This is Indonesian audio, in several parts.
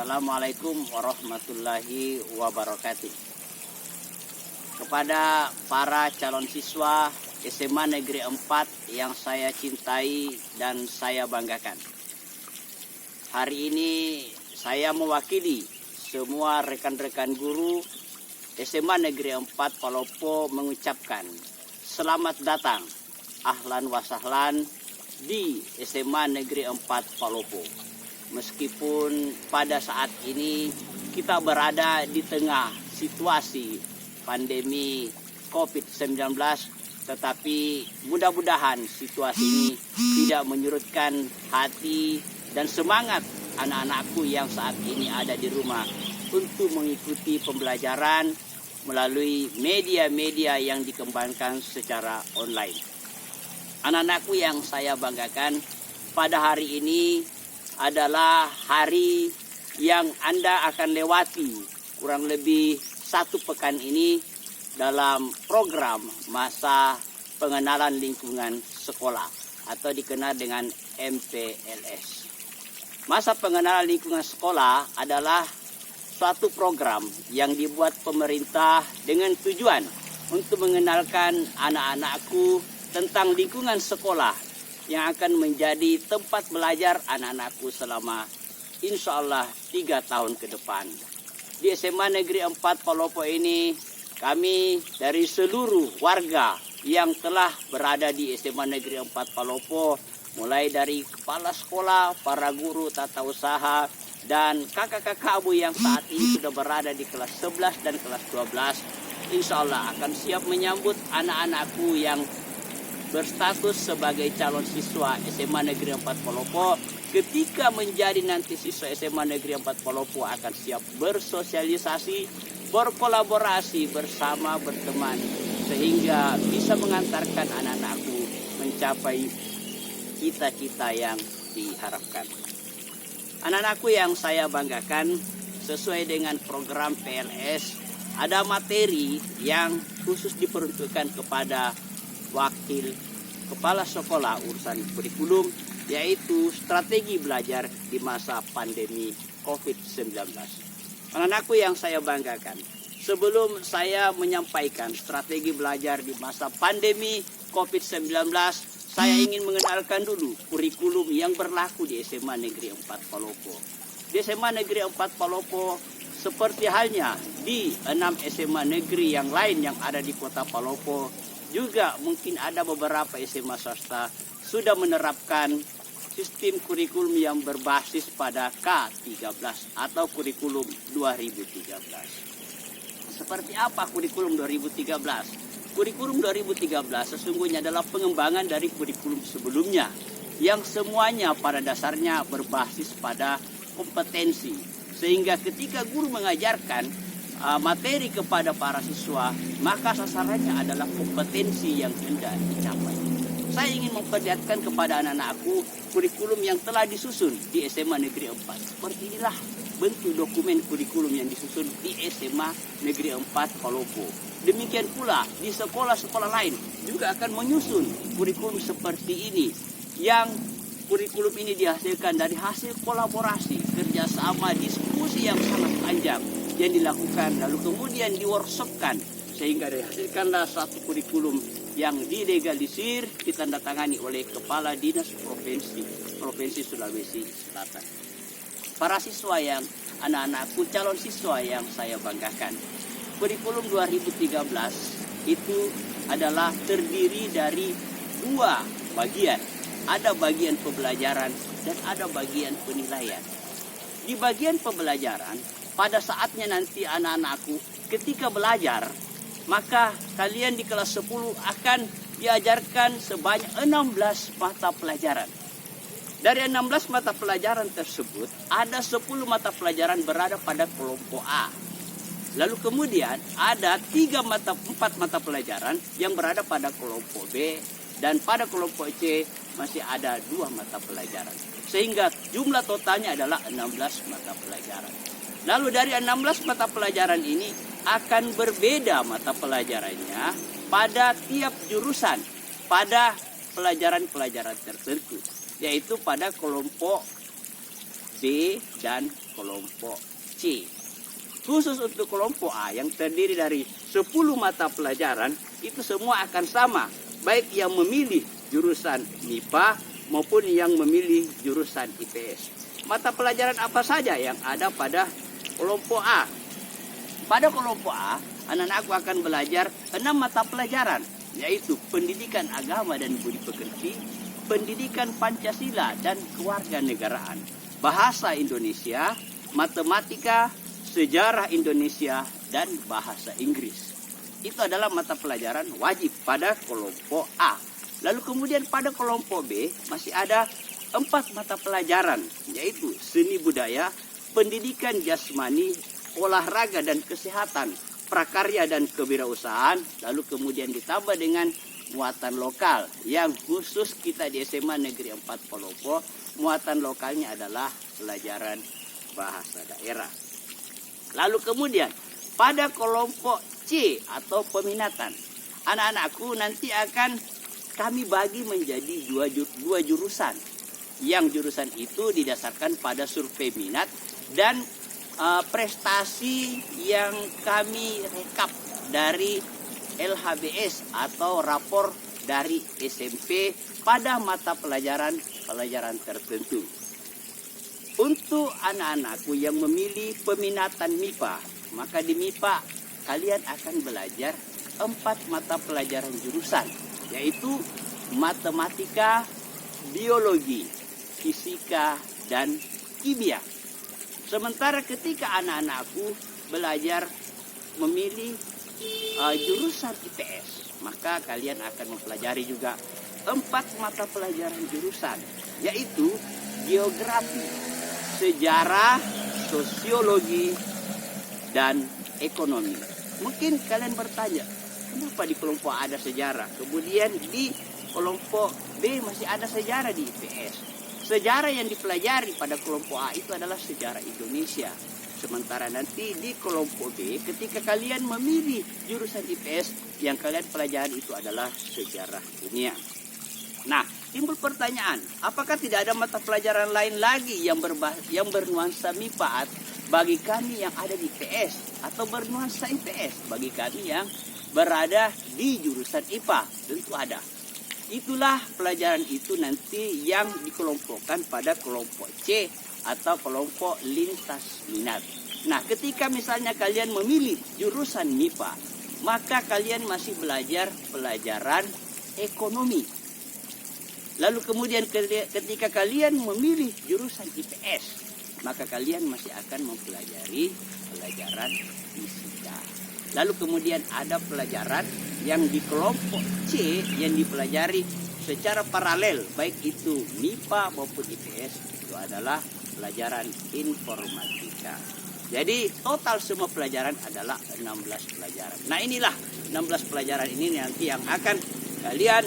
Assalamualaikum warahmatullahi wabarakatuh. Kepada para calon siswa SMA Negeri 4 yang saya cintai dan saya banggakan. Hari ini saya mewakili semua rekan-rekan guru SMA Negeri 4 Palopo mengucapkan selamat datang, ahlan wa sahlan di SMA Negeri 4 Palopo. Meskipun pada saat ini kita berada di tengah situasi pandemi COVID-19, tetapi mudah-mudahan situasi ini tidak menyurutkan hati dan semangat anak-anakku yang saat ini ada di rumah untuk mengikuti pembelajaran melalui media-media yang dikembangkan secara online. Anak-anakku yang saya banggakan, pada hari ini adalah hari yang Anda akan lewati kurang lebih 1 pekan ini dalam program masa pengenalan lingkungan sekolah atau dikenal dengan MPLS. Masa pengenalan lingkungan sekolah adalah suatu program yang dibuat pemerintah dengan tujuan untuk mengenalkan anak-anakku tentang lingkungan sekolah yang akan menjadi tempat belajar anak-anakku selama insya Allah 3 tahun ke depan. Di SMA Negeri 4 Palopo ini, kami dari seluruh warga yang telah berada di SMA Negeri 4 Palopo, mulai dari kepala sekolah, para guru tata usaha, dan kakak-kakakmu yang saat ini sudah berada di kelas 11 dan kelas 12, insya Allah akan siap menyambut anak-anakku yang berstatus sebagai calon siswa SMA Negeri 4 Palopo. Ketika menjadi nanti siswa SMA Negeri 4 Palopo akan siap bersosialisasi, berkolaborasi bersama, berteman, sehingga bisa mengantarkan anak-anakku mencapai cita-cita yang diharapkan. Anak-anakku yang saya banggakan, sesuai dengan program PLS, ada materi yang khusus diperuntukkan kepada wakil kepala sekolah urusan kurikulum, yaitu strategi belajar di masa pandemi COVID-19. Anak-anakku yang saya banggakan, sebelum saya menyampaikan strategi belajar di masa pandemi COVID-19, saya ingin mengenalkan dulu kurikulum yang berlaku di SMA Negeri 4 Palopo. Di SMA Negeri 4 Palopo, seperti halnya di 6 SMA negeri yang lain yang ada di kota Palopo, juga mungkin ada beberapa SMA swasta sudah menerapkan sistem kurikulum yang berbasis pada K13 atau kurikulum 2013. Seperti apa kurikulum 2013? Kurikulum 2013 sesungguhnya adalah pengembangan dari kurikulum sebelumnya yang semuanya pada dasarnya berbasis pada kompetensi. Sehingga ketika guru mengajarkan materi kepada para siswa, maka sasarannya adalah kompetensi yang hendak dicapai. Saya ingin memperlihatkan kepada anak-anakku kurikulum yang telah disusun di SMA Negeri 4. Seperti inilah bentuk dokumen kurikulum yang disusun di SMA Negeri 4 Palopo. Demikian pula di sekolah-sekolah lain juga akan menyusun kurikulum seperti ini, yang kurikulum ini dihasilkan dari hasil kolaborasi, kerjasama, diskusi yang sangat panjang yang dilakukan, lalu kemudian di-workshopkan, sehingga dihasilkanlah satu kurikulum yang dilegalisir, ditandatangani oleh Kepala Dinas Provinsi Sulawesi Selatan. Para siswa yang anak-anakku, calon siswa yang saya banggakan, kurikulum 2013 itu adalah terdiri dari 2 bagian. Ada bagian pembelajaran dan ada bagian penilaian. Di bagian pembelajaran, pada saatnya nanti anak-anakku ketika belajar, maka kalian di kelas 10 akan diajarkan sebanyak 16 mata pelajaran. Dari 16 mata pelajaran tersebut, ada 10 mata pelajaran berada pada kelompok A. Lalu kemudian ada 4 mata pelajaran yang berada pada kelompok B, dan pada kelompok C masih ada 2 mata pelajaran. Sehingga jumlah totalnya adalah 16 mata pelajaran. Lalu dari 16 mata pelajaran ini akan berbeda mata pelajarannya pada tiap jurusan, pada pelajaran-pelajaran tertentu, yaitu pada kelompok B, dan kelompok C. Khusus untuk kelompok A yang terdiri dari 10 mata pelajaran, itu semua akan sama. Baik yang memilih jurusan MIPA maupun yang memilih jurusan IPS. Mata pelajaran apa saja yang ada pada kelompok A? Pada kelompok A, anak-anakku akan belajar 6 mata pelajaran, yaitu pendidikan agama dan budi pekerti, pendidikan Pancasila dan kewarganegaraan, bahasa Indonesia, matematika, sejarah Indonesia, dan bahasa Inggris. Itu adalah mata pelajaran wajib pada kelompok A. Lalu kemudian pada kelompok B masih ada 4 mata pelajaran, yaitu seni budaya, pendidikan jasmani, olahraga dan kesehatan, prakarya dan kewirausahaan, lalu kemudian ditambah dengan muatan lokal yang khusus kita di SMA Negeri 4 Palopo, muatan lokalnya adalah pelajaran bahasa daerah. Lalu kemudian pada kelompok C atau peminatan, anak-anakku nanti akan kami bagi menjadi dua jurusan. Yang jurusan itu didasarkan pada survei minat dan prestasi yang kami rekap dari LHBS atau rapor dari SMP pada mata pelajaran tertentu. Untuk anak-anakku yang memilih peminatan MIPA, maka di MIPA kalian akan belajar 4 mata pelajaran jurusan, yaitu matematika, biologi, fisika, dan kimia. Sementara ketika anak-anakku belajar memilih jurusan IPS, maka kalian akan mempelajari juga 4 mata pelajaran jurusan, yaitu geografi, sejarah, sosiologi, dan ekonomi. Mungkin kalian bertanya, kenapa di kelompok A ada sejarah, kemudian di kelompok B masih ada sejarah di IPS? Sejarah yang dipelajari pada kelompok A itu adalah sejarah Indonesia. Sementara nanti di kelompok B, ketika kalian memilih jurusan IPS, yang kalian pelajari itu adalah sejarah dunia. Nah, timbul pertanyaan, apakah tidak ada mata pelajaran lain lagi yang bernuansa MIPA bagi kami yang ada di IPS, atau bernuansa IPS bagi kami yang berada di jurusan IPA? Tentu ada. Itulah pelajaran itu nanti yang dikelompokkan pada kelompok C atau kelompok lintas minat. Nah, ketika misalnya kalian memilih jurusan MIPA, maka kalian masih belajar pelajaran ekonomi. Lalu kemudian ketika kalian memilih jurusan IPS, maka kalian masih akan mempelajari pelajaran fisika. Lalu kemudian ada pelajaran yang di kelompok C yang dipelajari secara paralel, baik itu MIPA maupun IPS, itu adalah pelajaran informatika. Jadi total semua pelajaran adalah 16 pelajaran. Nah, inilah 16 pelajaran ini nanti yang akan kalian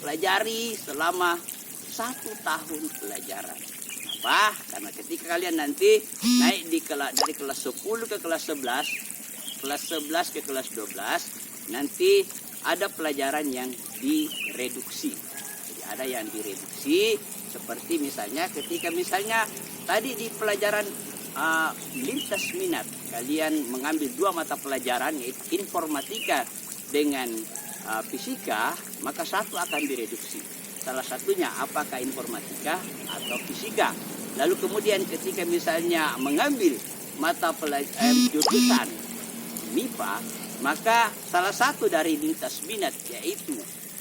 pelajari selama 1 tahun pelajaran. Kenapa? Karena ketika kalian nanti naik dari kelas 10 ke kelas 11, kelas 11 ke kelas 12, nanti ada pelajaran yang direduksi. Jadi ada yang direduksi, seperti misalnya ketika misalnya tadi di pelajaran lintas minat, kalian mengambil 2 mata pelajaran, yaitu informatika dengan fisika, maka 1 akan direduksi. Salah satunya apakah informatika atau fisika. Lalu kemudian ketika misalnya mengambil mata pelajaran jurusan MIPA, maka salah satu dari lintas minat yaitu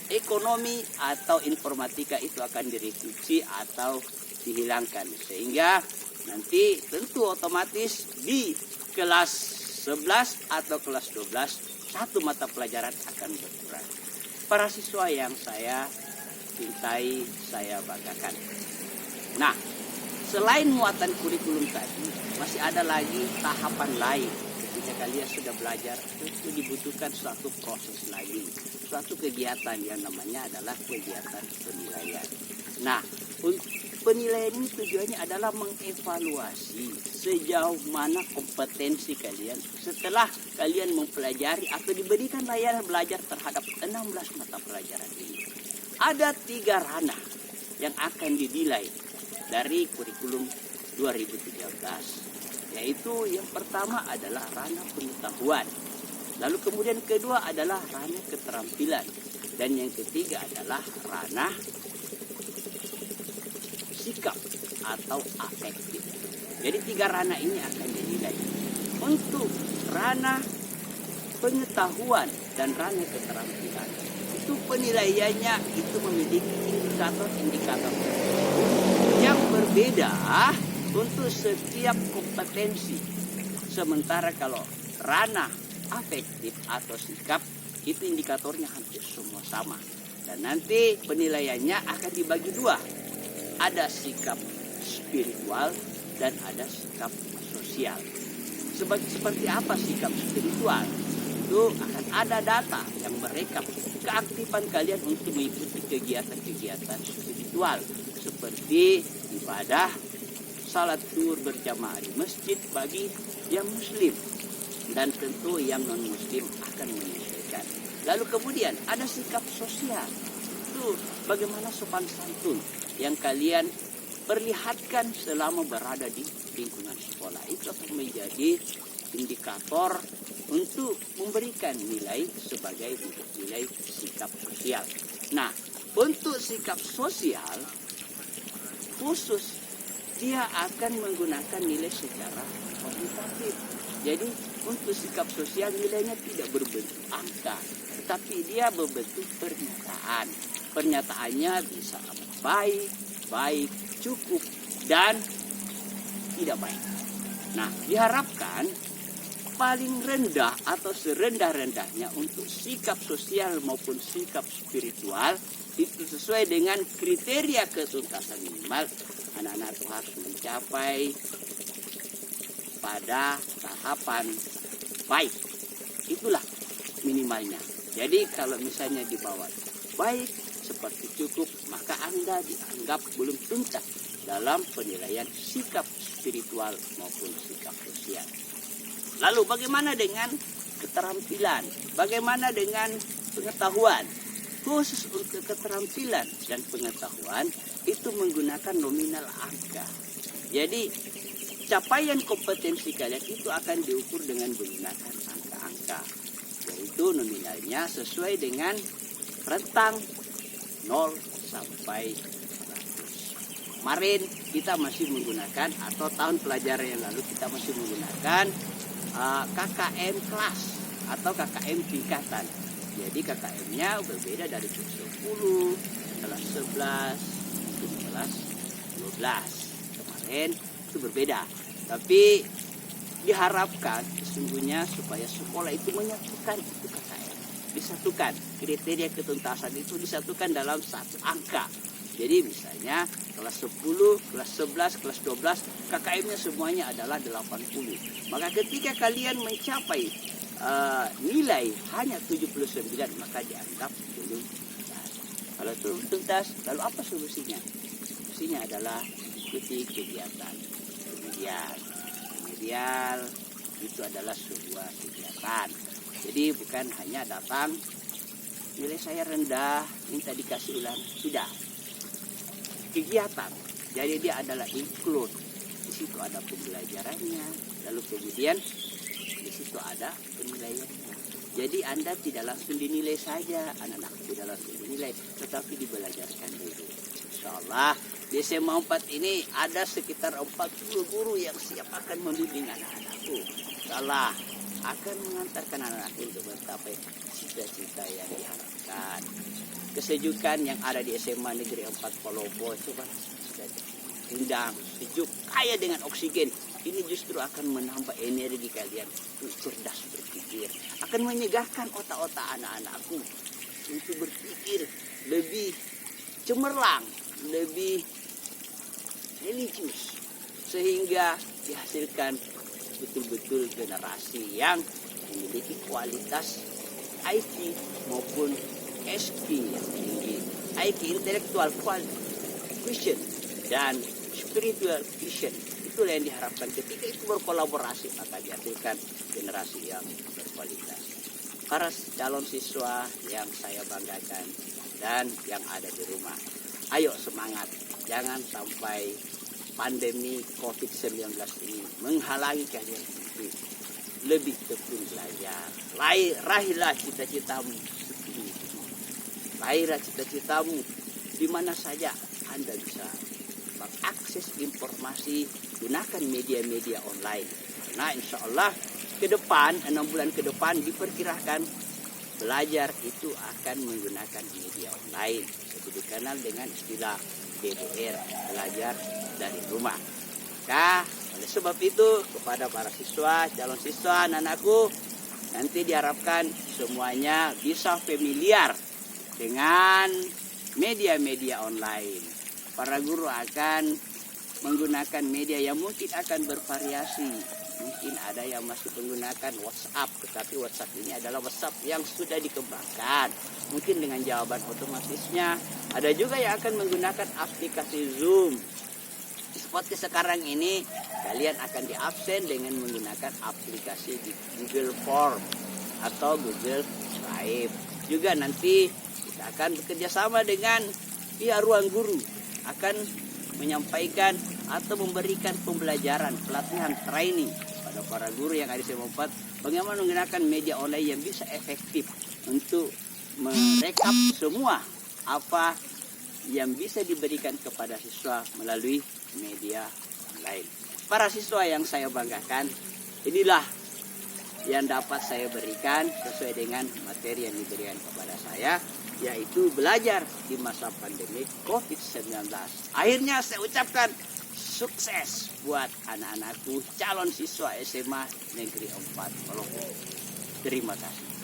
ekonomi atau informatika itu akan direduksi atau dihilangkan. Sehingga nanti tentu otomatis di kelas 11 atau kelas 12 1 mata pelajaran akan berkurang. Para siswa yang saya cintai, saya banggakan. Nah, selain muatan kurikulum tadi, masih ada lagi tahapan lain. Ketika kalian sudah belajar, itu dibutuhkan suatu proses lagi, suatu kegiatan yang namanya adalah kegiatan penilaian. Nah, penilaian ini tujuannya adalah mengevaluasi sejauh mana kompetensi kalian setelah kalian mempelajari atau diberikan layanan belajar terhadap 16 mata pelajaran ini. Ada 3 ranah yang akan dinilai. dari kurikulum 2013. Yaitu yang pertama adalah ranah pengetahuan. Lalu kemudian kedua adalah ranah keterampilan. Dan yang ketiga adalah ranah sikap atau afektif. Jadi 3 ranah ini akan dinilai. Untuk ranah pengetahuan dan ranah keterampilan, itu penilaiannya itu memiliki indikator-indikator yang berbeda untuk setiap kompetensi. Sementara kalau ranah afektif atau sikap, itu indikatornya hampir semua sama. Dan nanti penilaiannya akan dibagi 2. Ada sikap spiritual dan ada sikap sosial. Seperti apa sikap spiritual? Itu akan ada data yang merekap keaktifan kalian untuk mengikuti kegiatan-kegiatan spiritual. Seperti ibadah, salat zuhur berjamaah di masjid bagi yang muslim. Dan tentu yang non-muslim akan menyesuaikan. Lalu kemudian ada sikap sosial. Itu bagaimana sopan santun yang kalian perlihatkan selama berada di lingkungan sekolah. Itu akan menjadi indikator untuk memberikan nilai sebagai nilai sikap sosial. Nah, untuk sikap sosial khusus dia akan menggunakan nilai secara kuantitatif. Jadi untuk sikap sosial nilainya tidak berbentuk angka, tetapi dia berbentuk pernyataan. Pernyataannya bisa baik, cukup, dan tidak baik. Nah, diharapkan paling rendah atau serendah-rendahnya untuk sikap sosial maupun sikap spiritual itu sesuai dengan kriteria ketuntasan minimal. Anak-anak harus mencapai pada tahapan baik. Itulah minimalnya. Jadi kalau misalnya di bawah baik seperti cukup, maka Anda dianggap belum tuntas dalam penilaian sikap spiritual maupun sikap sosial. Lalu bagaimana dengan keterampilan? Bagaimana dengan pengetahuan? Khusus untuk keterampilan dan pengetahuan itu menggunakan nominal angka. Jadi capaian kompetensi kalian itu akan diukur dengan menggunakan angka-angka. Yaitu nominalnya sesuai dengan rentang 0 sampai 100. Kemarin kita masih menggunakan, atau tahun pelajaran yang lalu kita masih menggunakan KKM kelas atau KKM tingkatan. Jadi KKM-nya berbeda dari kelas 10, kelas 11, kelas 12. Kemarin itu berbeda. Tapi diharapkan sesungguhnya supaya sekolah itu menyatukan itu KKM. Disatukan, kriteria ketuntasan itu disatukan dalam satu angka. Jadi misalnya kelas 10, kelas 11, kelas 12, KKM-nya semuanya adalah 80. Maka ketika kalian mencapai nilai hanya 79, maka dianggap belum tuntas. Kalau tuntas, lalu apa solusinya? Solusinya adalah ikuti kegiatan remedial. Itu adalah sebuah kegiatan. Jadi bukan hanya datang, nilai saya rendah, minta dikasih ulang. Tidak. Kegiatan. Jadi dia adalah include. Di situ ada pembelajarannya. Lalu kemudian di situ ada penilaiannya. Jadi Anda tidak langsung dinilai saja, anak-anak tidak langsung dinilai, tetapi dibelajarkan dulu. Insyaallah di SMA 4 ini ada sekitar 40 guru yang siap akan membimbing anak-anakku. Insyaallah akan mengantarkan anak-anak untuk mencapai cita-cita yang diharapkan. Kesejukan yang ada di SMA Negeri 4 Palopo, coba indah, sejuk, kaya dengan oksigen. Ini justru akan menambah energi kalian untuk cerdas berpikir. Akan menyegarkan otak-otak anak-anakku untuk berpikir lebih cemerlang, lebih religius. Sehingga dihasilkan betul-betul generasi yang memiliki kualitas IQ maupun SQ yang tinggi. IQ intellectual quotient dan spiritual quotient. Itulah yang diharapkan. Ketika itu berkolaborasi maka dihasilkan generasi yang berkualitas. Para calon siswa yang saya banggakan dan yang ada di rumah, ayo semangat, jangan sampai pandemi COVID-19 ini menghalangi kalian untuk lebih tekun belajar. Raihlah cita-citamu. Raihlah cita-citamu di mana saja Anda bisa mengakses informasi, gunakan media-media online. Nah, insya Allah ke depan, 6 bulan ke depan diperkirakan belajar itu akan menggunakan media online. Itu dikenal dengan istilah BDR, belajar dari rumah. Maka oleh sebab itu kepada para siswa, calon siswa, anak-anakku, nanti diharapkan semuanya bisa familiar dengan media-media online. Para guru akan menggunakan media yang mungkin akan bervariasi. Mungkin ada yang masih menggunakan WhatsApp, tetapi WhatsApp ini adalah WhatsApp yang sudah dikembangkan. Mungkin dengan jawaban otomatisnya. Ada juga yang akan menggunakan aplikasi Zoom. Seperti sekarang ini, kalian akan diabsen dengan menggunakan aplikasi di Google Form atau Google Drive. Juga nanti kita akan bekerja sama dengan pihak ruang guru, akan menyampaikan atau memberikan pembelajaran, pelatihan, training pada para guru yang ada di SMA 4 bagaimana menggunakan media online yang bisa efektif untuk merekap semua apa yang bisa diberikan kepada siswa melalui media online. Para siswa yang saya banggakan, inilah yang dapat saya berikan sesuai dengan materi yang diberikan kepada saya, yaitu belajar di masa pandemi COVID-19. Akhirnya saya ucapkan sukses buat anak-anakku calon siswa SMA Negeri 4 Palopo. Terima kasih.